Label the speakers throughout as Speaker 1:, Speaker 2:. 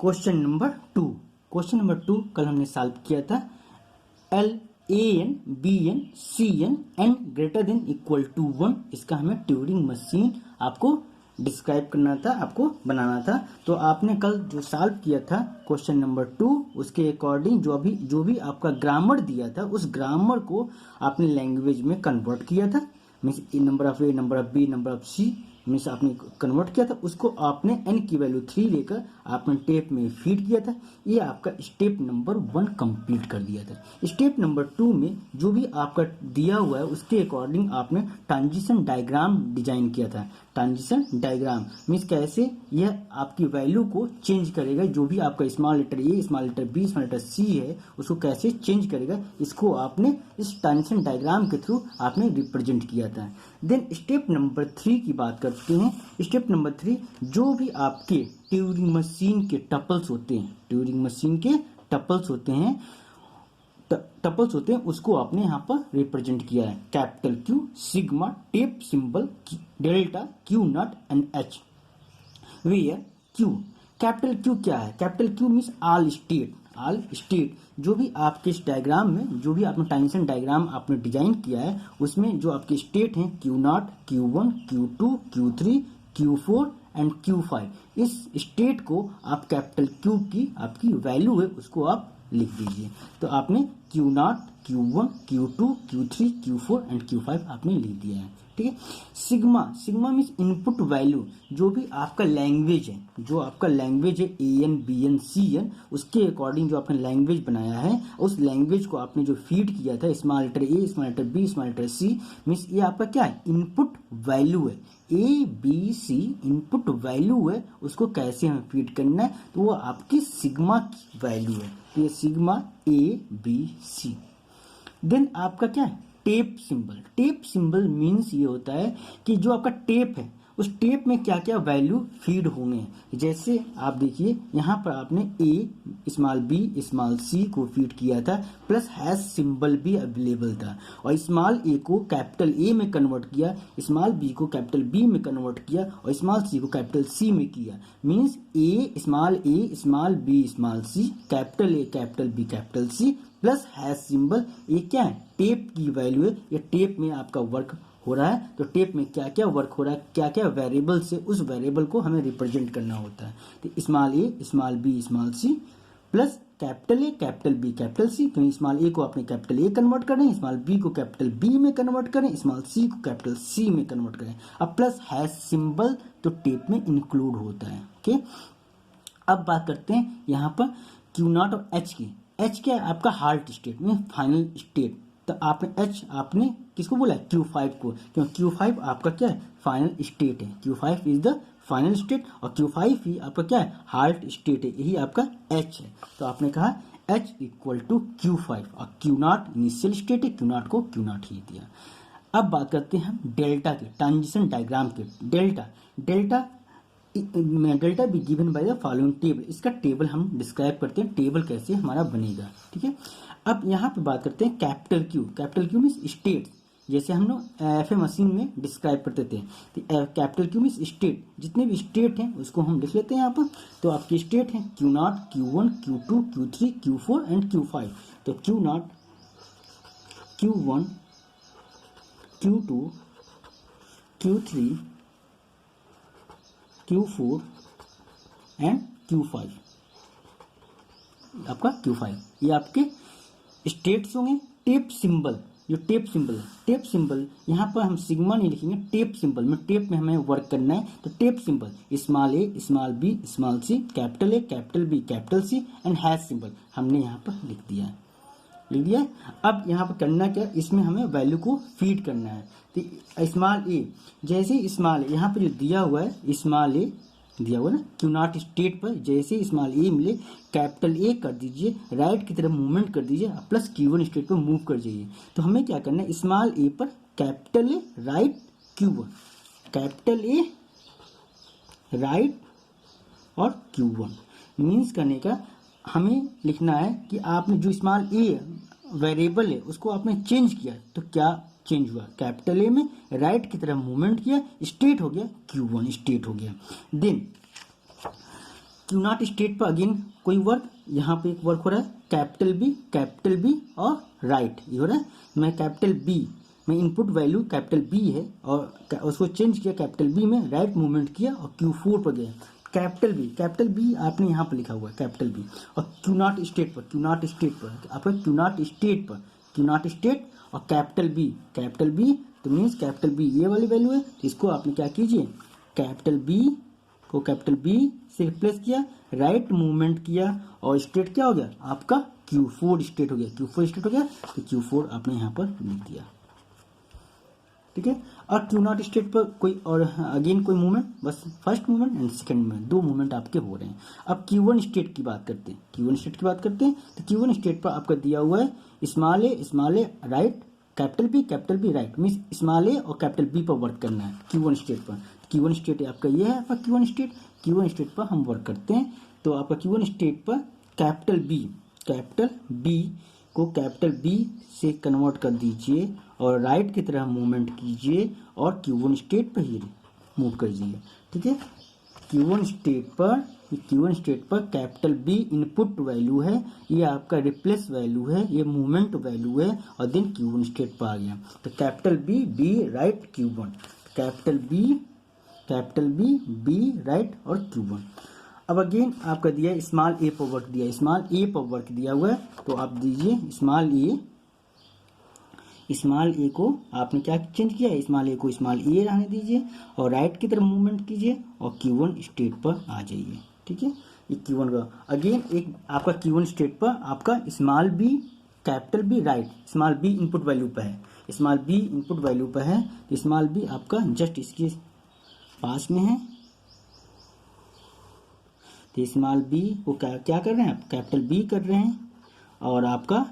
Speaker 1: Question number two कल हमने solve किया था। L A N B N C N n greater than equal to 1, इसका हमें ट्यूरिंग मशीन आपको डिस्क्राइब करना था, आपको बनाना था। तो आपने कल जो सॉल्व किया था क्वेश्चन नंबर 2, उसके अकॉर्डिंग जो भी आपका ग्रामर दिया था उस ग्रामर को आपने लैंग्वेज में कन्वर्ट किया था। Means number of A, number of B, number of C means आपने कन्वर्ट किया था, उसको आपने n की वैल्यू 3 लेकर आपने टेप में फीड किया था। ये आपका स्टेप नंबर 1 कंप्लीट कर दिया था। स्टेप नंबर 2 में जो भी आपका दिया हुआ है उसके अकॉर्डिंग आपने ट्रांजिशन डायग्राम डिजाइन किया था। ट्रांजिशन डायग्राम मीन्स कैसे यह आपकी वैल्यू को चेंज करेगा, जो भी आपका small letter A, small letter B, small letter C है उसको कैसे चेंज करेगा, इसको आपने इस ट्रांजिशन डायग्राम के थ्रू आपने रिप्रेजेंट किया था। देन स्टेप नंबर 3 की बात करते हैं। स्टेप नंबर 3 जो भी आपके ट्यूरिंग मशीन के टपल्स होते हैं, ट्यूरिंग मशीन के टपल्स होते हैं उसको आपने यहाँ पर रिप्रेजेंट किया है। Capital Q, sigma, tape symbol, delta, Q not and H. Where Q, capital Q क्या है? Capital Q means all state जो भी आपके इस डायग्राम में, जो भी आपने ट्रांजिशन डायग्राम आपने डिजाइन किया है उसमें जो आपके स्टेट हैं Q not, Q one, Q two, Q three, Q four and Q five, इस स्टेट को आप कैपिटल क्यू की आपकी वैल्यू है उसको आप लिख दीजिए। तो आपने Q not, Q one, Q two, Q three, Q four and Q five आपने लिख दिया है। ठीक है। सिग्मा मीन्स इनपुट वैल्यू, जो भी आपका लैंग्वेज है A N B N C N, उसके अकॉर्डिंग जो आपने लैंग्वेज बनाया है उस लैंग्वेज को आपने जो फीड किया था small letter A, small letter B, small letter C, means ये आपका क्या है? इनपुट वैल्यू है। A B C input value है, उसको कैसे हमें फीड करना है तो वो आपकी सिग्मा की वैल्यू है। तो ये sigma A B C. Then आपका क्या है? टेप सिंबल मीन्स ये होता है कि जो आपका टेप है उस टेप में क्या क्या वैल्यू फीड होंगे। जैसे आप देखिए यहाँ पर आपने ए, स्मॉल बी, स्मॉल सी को फीड किया था, प्लस हैश सिंबल भी अवेलेबल था, और स्मॉल ए को कैपिटल ए में कन्वर्ट किया, स्मॉल बी को कैपिटल बी में कन्वर्ट किया और स्मॉल सी को कैपिटल सी में किया। Means A, small B, small C, capital A, capital B, capital C plus hash symbol, ये क्या है? टेप की वैल्यू है। ये टेप में आपका वर्क हो रहा है, तो टेप में क्या क्या वर्क हो रहा है, क्या क्या वेरिएबल से उस वेरिएबल को हमें रिप्रेजेंट करना होता है। तो small A, small B, small C plus capital A, capital B, capital C, क्योंकि स्मॉल ए को आपने कैपिटल ए कन्वर्ट करें, स्मॉल बी को कैपिटल बी में कन्वर्ट करें, स्मॉल सी को कैपिटल सी में कन्वर्ट करें। अब प्लस हैश सिंबल तो टेप में इंक्लूड होता है। ओके। अब बात करते हैं यहाँ पर क्यू नॉट और एच की। एच क्या है? आपका हार्ट स्टेट में फाइनल स्टेट। तो आपने एच आपने किसको बोला? Q5 को, क्योंकि Q5 आपका क्या है? फाइनल स्टेट है। Q5 is the final state और Q5 ही आपका क्या है? हार्ट स्टेट है। यही आपका H है। तो आपने कहा H इक्वल टू Q5 और Q नॉट इनिशियल स्टेट है, Q नॉट को Q नॉट ही दिया। अब बात करते हैं हम डेल्टा के, ट्रांजिशन डायग्राम के। Delta be given by the following table. इसका टेबल हम डिस्क्राइब करते हैं, टेबल कैसे हमारा बनेगा। ठीक है। अब यहाँ पे बात करते हैं कैपिटल क्यू मीन्स स्टेट, जैसे हम लोग एफ मशीन में डिस्क्राइब करते थे। तो कैपिटल क्यू मीन्स स्टेट, जितने भी स्टेट हैं उसको हम लिख लेते हैं यहाँ पर। तो आपकी स्टेट है Q not, Q one, Q two, Q three, Q four and Q five. तो Q not, Q one, Q two, Q three, Q4 and Q5, आपका Q5 ये आपके स्टेट्स होंगे। टेप सिंबल यहाँ पर हम सिग्मा नहीं लिखेंगे, टेप सिंबल में, टेप में हमें वर्क करना है। तो tape symbol small A, small B, small C, capital A, capital B, capital C and hash symbol हमने यहाँ पर लिख दिया है। अब यहाँ पर करना क्या? इसमें हमें वैल्यू को फीड करना है। तो स्मॉल ए, जैसे स्मॉल ए यहाँ पर जो दिया हुआ है, स्मॉल ए दिया हुआ ना क्यू नॉट स्टेट पर, जैसे स्मॉल ए मिले कैपिटल ए कर दीजिए, राइट की तरफ मूवमेंट कर दीजिए, प्लस Q1 स्टेट पर मूव कर जाइए। तो हमें क्या करना है? स्मॉल ए पर capital A right Q1, capital A right और Q1 मीन्स करने का हमें लिखना है कि आपने जो स्मॉल ए वेरिएबल है उसको आपने चेंज किया, तो क्या चेंज हुआ? कैपिटल ए में राइट की तरफ मूवमेंट किया, स्टेट हो गया Q1 स्टेट हो गया। देन क्यू नॉट स्टेट पर अगेन कोई वर्क, यहाँ पे एक वर्क हो रहा है कैपिटल बी और राइट, ये हो रहा है। मैं कैपिटल बी में इनपुट वैल्यू कैपिटल बी है और उसको चेंज किया, कैपिटल बी में राइट मूवमेंट किया और Q4 पर गया। कैपिटल बी आपने यहाँ पर लिखा हुआ है कैपिटल बी, और क्यू नॉट स्टेट पर आपका क्यू नॉट स्टेट और कैपिटल बी तो मीन्स कैपिटल बी ये वाली वैल्यू है, तो इसको आपने क्या कीजिए, कैपिटल बी से रिप्लेस किया, राइट मूवमेंट किया और स्टेट क्या हो गया आपका Q4 स्टेट हो गया, तो Q4 आपने यहाँ पर लिख दिया। ठीक है, और क्यू नॉट स्टेट पर कोई और अगेन कोई मूवमेंट, बस first movement and second movement, दो मूवमेंट आपके हो रहे हैं। अब Q1 स्टेट की बात करते हैं, तो Q1 स्टेट पर आपका दिया हुआ है small A right, capital B right, means small A और कैपिटल बी पर वर्क करना है Q1 स्टेट पर। Q1 स्टेट आपका ये है, आपका Q1 स्टेट पर हम वर्क करते हैं। तो आपका Q1 स्टेट पर कैपिटल बी को कैपिटल बी से कन्वर्ट कर दीजिए और राइट की तरह मूवमेंट कीजिए और Q1 स्टेट पर ही मूव कर दीजिए। ठीक है, Q1 स्टेट पर कैपिटल बी इनपुट वैल्यू है, ये आपका रिप्लेस वैल्यू है, ये मूवमेंट वैल्यू है, और देन Q1 स्टेट पर आ गया। तो capital B right Q1, capital B right और Q1। अब अगेन आपका दिया स्मॉल ए पर वर्क दिया हुआ है, तो आप दीजिए स्मॉल ए को आपने क्या चेंज किया है, स्मॉल ए रहने दीजिए और राइट की तरफ मूवमेंट कीजिए और Q1 स्टेट पर आ जाइए। ठीक है, ये Q1 का अगेन एक आपका Q1 स्टेट पर आपका small B capital B right, small B input value पर है, तो स्मॉल बी आपका जस्ट इसके पास में है, तो स्मॉल बी को क्या कर रहे हैं आप, कैपिटल बी कर रहे हैं और आपका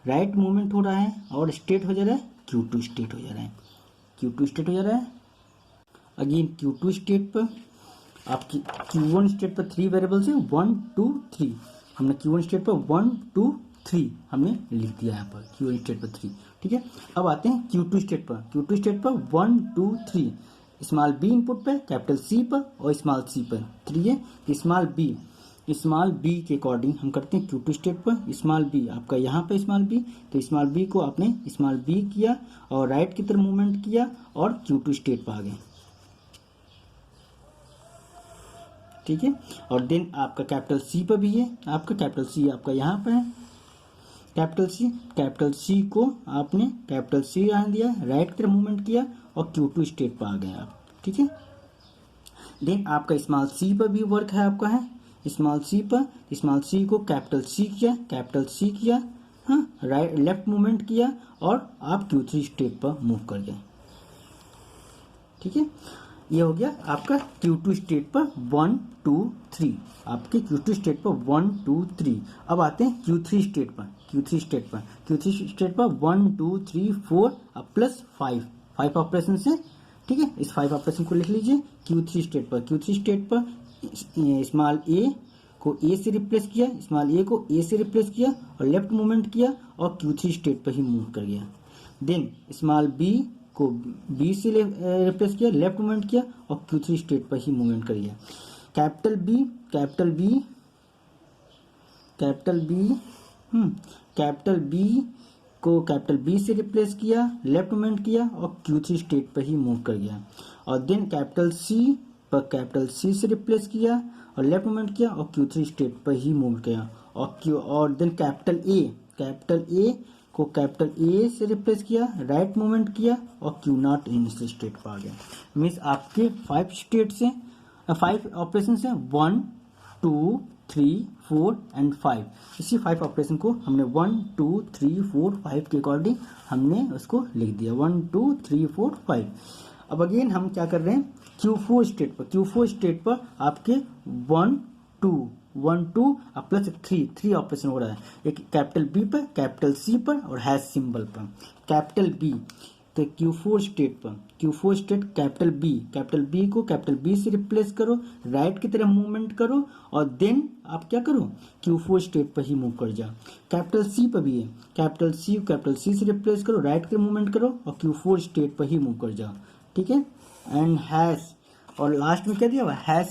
Speaker 1: राइट मूवमेंट हो रहा है और स्टेट हो जा रहा है Q2 स्टेट हो जा रहा है। अगेन Q2 स्टेट पर आपकी Q1 स्टेट पर 3 वेरिएबल्स है 1 2 3, हमने Q1 स्टेट पर 1 2 3 हमने लिख दिया यहाँ पर Q1 स्टेट पर 3। ठीक है, अब आते हैं Q2 स्टेट पर 1 2 3, स्मॉल बी इनपुट पे कैपिटल सी पर और स्मॉल सी पर 3 है। स्मॉल बी के अकॉर्डिंग हम करते हैं Q2 स्टेट पर स्मॉल बी आपका यहाँ पे स्मॉल बी, तो स्मॉल बी को आपने स्मॉल बी किया और राइट की तरफ मूवमेंट किया और Q2 स्टेट पर आ गए। ठीक है, और देन आपका कैपिटल सी पर भी है, आपका कैपिटल सी आपका यहाँ पे है, कैपिटल सी को आपने कैपिटल सी रहने दिया, राइट की तरफ मूवमेंट किया और Q2 स्टेट पर आ गए आप। ठीक है, देन आपका स्मॉल सी पर भी वर्क है, आपका है स्मॉल सी को कैपिटल सी किया हाँ, राइट लेफ्ट मूवमेंट किया और आप Q3 स्टेट पर मूव कर गए। ठीक है, ये हो गया आपका Q2 स्टेट पर 1 2 3, आपके Q2 स्टेट पर 1 2 3। अब आते हैं Q3 स्टेट पर 1 2 3 4 अब प्लस 5 ऑपरेशन से। ठीक है, इस 5 ऑपरेशन को लिख लीजिए। Q3 स्टेट पर स्मॉल ए को ए से रिप्लेस किया, और लेफ्ट मूवमेंट किया और Q3 स्टेट पर ही मूव कर गया। देन स्मॉल बी को बी से रिप्लेस किया, लेफ्ट मूवमेंट किया और Q3 स्टेट पर ही मूवमेंट कर गया। कैपिटल बी को कैपिटल बी से रिप्लेस किया, लेफ्ट मूवमेंट किया और Q3 स्टेट पर ही मूव कर गया। और देन कैपिटल सी पर कैपिटल सी से रिप्लेस किया और लेफ्ट मूवमेंट किया और Q3 स्टेट पर ही मूव किया। और देन कैपिटल ए को कैपिटल ए से रिप्लेस किया, राइट मूवमेंट किया और Q नॉट इनिशियल स्टेट पर आ गया। मीन्स आपके 5 स्टेट्स हैं, 5 ऑपरेशन हैं 1 2 3 4 एंड 5। इसी 5 ऑपरेशन को हमने 1 2 3 4 5 के अकॉर्डिंग हमने उसको लिख दिया 1 2 3 4 5। अब अगेन हम क्या कर रहे हैं Q4 स्टेट पर आपके 1 2 अब प्लस 3 ऑपरेशन हो रहा है, एक कैपिटल बी पर, कैपिटल सी पर और हैश सिंबल पर। कैपिटल बी तो Q4 स्टेट कैपिटल बी को कैपिटल बी से रिप्लेस करो, राइट की तरफ मूवमेंट करो और देन आप क्या करो Q4 स्टेट पर ही मूव कर जाओ। कैपिटल सी पर भी है, कैपिटल सी से रिप्लेस करो, राइट की तरफ मूवमेंट करो और Q4 स्टेट पर ही मूव कर जाओ। ठीक है, एंड हैश और लास्ट में क्या दिया हुआ हैश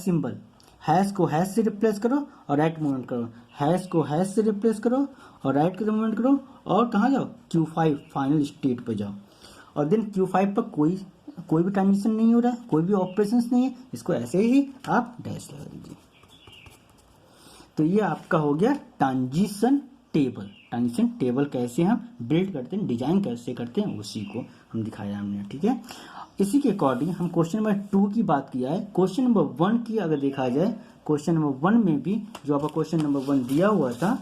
Speaker 1: हैश को हैश से रिप्लेस करो और राइट मूवमेंट करो, हैश को हैश से रिप्लेस करो और राइट की तरफ मूवमेंट करो और कहाँ जाओ, Q5 फाइनल स्टेट पर जाओ। और देन Q5 पर कोई भी ट्रांजिशन नहीं हो रहा है, कोई भी ऑपरेशंस नहीं है, इसको ऐसे ही आप डैश लगा दीजिए। तो ये आपका हो गया ट्रांजिशन टेबल। ट्रांजिशन टेबल कैसे हम बिल्ड करते हैं, डिजाइन कैसे करते हैं, उसी को हम दिखाया हमने, ठीक है। इसी के अकॉर्डिंग हम क्वेश्चन नंबर 2 की बात किया है। क्वेश्चन नंबर 1 की अगर देखा जाए, क्वेश्चन नंबर 1 में भी जो आपका क्वेश्चन नंबर 1 दिया हुआ था,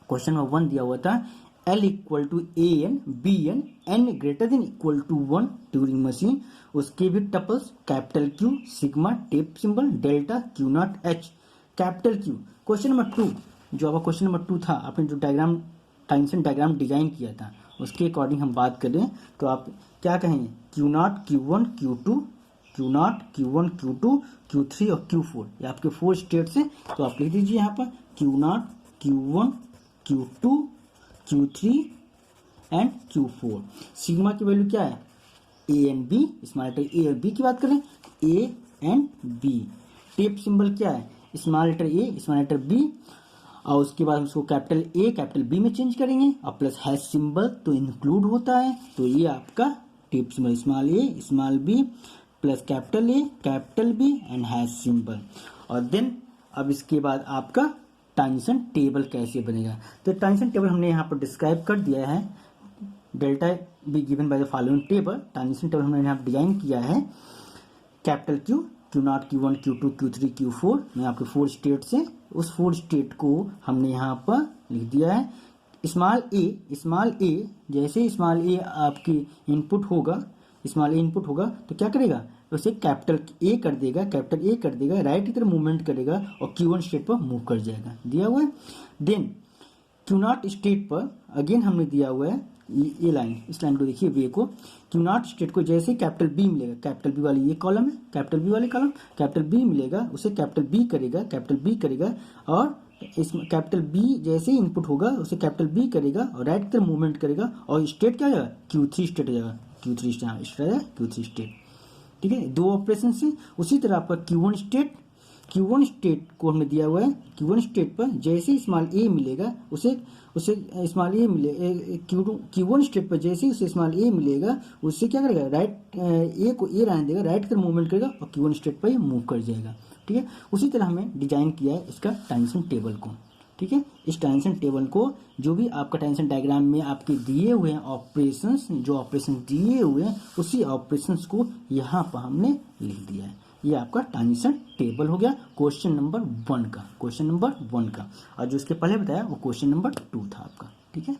Speaker 1: क्वेश्चन नंबर 1 दिया हुआ था L equal to AN BN N greater than equal to 1 Turing machine, उसके भी tuples capital Q sigma tape symbol delta Q not H capital Q। Question number 2 जो आपका क्वेश्चन नंबर 2 था, आपने जो डायग्राम ट्रांजिशन डायग्राम डिजाइन किया था उसके अकॉर्डिंग हम बात करें तो आप क्या कहेंगे, Q0 Q1 Q2 Q0 Q1 Q2 Q3 और Q4, ये आपके 4 स्टेट्स हैं। तो आप लिख दीजिए यहाँ पर Q0 Q1 Q2 Q3 and Q4। Sigma की वैल्यू क्या है, A and B, small letter A और B की बात करें A and B। Tape symbol क्या है, small letter A small letter B, और उसके बाद हम उसको कैपिटल A कैपिटल B में चेंज करेंगे और प्लस हैश सिंबल तो इंक्लूड होता है। तो ये आपका tape symbol small A small B plus capital A capital B and hash symbol. और देन अब इसके बाद आपका ट्रांजिशन टेबल कैसे बनेगा, तो ट्रांजिशन टेबल हमने यहाँ पर डिस्क्राइब कर दिया है। Delta be given by the following table, transition table हमने यहाँ डिजाइन किया है। Capital Q Q0 Q1 Q2 Q3 Q4 में आपके 4 स्टेट्स हैं, उस 4 स्टेट को हमने यहाँ पर लिख दिया है। स्मॉल ए जैसे स्मॉल ए आपकी इनपुट होगा, स्मॉल ए इनपुट होगा तो क्या करेगा, उसे कैपिटल ए कर देगा, राइट की तरफ मूवमेंट करेगा और Q1 स्टेट पर मूव कर जाएगा, दिया हुआ है। देन Q0 स्टेट पर अगेन हमने दिया हुआ है ये लाइन, इस लाइन को देखिए वे को, Q0 स्टेट को जैसे कैपिटल बी मिलेगा, कैपिटल बी वाली ये कॉलम है, कैपिटल बी वाले कॉलम, कैपिटल बी मिलेगा उसे कैपिटल बी करेगा और इस कैपिटल बी जैसे इनपुट होगा उसे कैपिटल बी करेगा और राइट की तरफ मूवमेंट करेगा और स्टेट क्या जाएगा, Q3 स्टेट हो जाएगा, Q3 स्टेट, ठीक है। 2 ऑपरेशन से उसी तरह आपका Q1 स्टेट को हमने दिया हुआ है। Q1 स्टेट पर जैसे स्मॉल ए मिलेगा उसे स्मॉल ए मिले, Q1 स्टेट पर जैसे उसे स्मॉल ए मिलेगा उससे क्या करेगा, राइट ए को ए रहने देगा, राइट की तरफ मूवमेंट करेगा और Q1 स्टेट पर ये मूव कर जाएगा, ठीक है। उसी तरह हमें डिजाइन किया है इसका ट्रांजिशन टेबल को, ठीक है। इस ट्रांजिशन टेबल को जो भी आपका ट्रांजिशन डायग्राम में आपके दिए हुए हैं ऑपरेशंस, जो ऑपरेशन दिए हुए हैं उसी ऑपरेशंस को यहाँ पर हमने लिख दिया है। ये आपका ट्रांजिशन टेबल हो गया क्वेश्चन नंबर 1 का, और जो इसके पहले बताया वो क्वेश्चन नंबर 2 था आपका, ठीक है।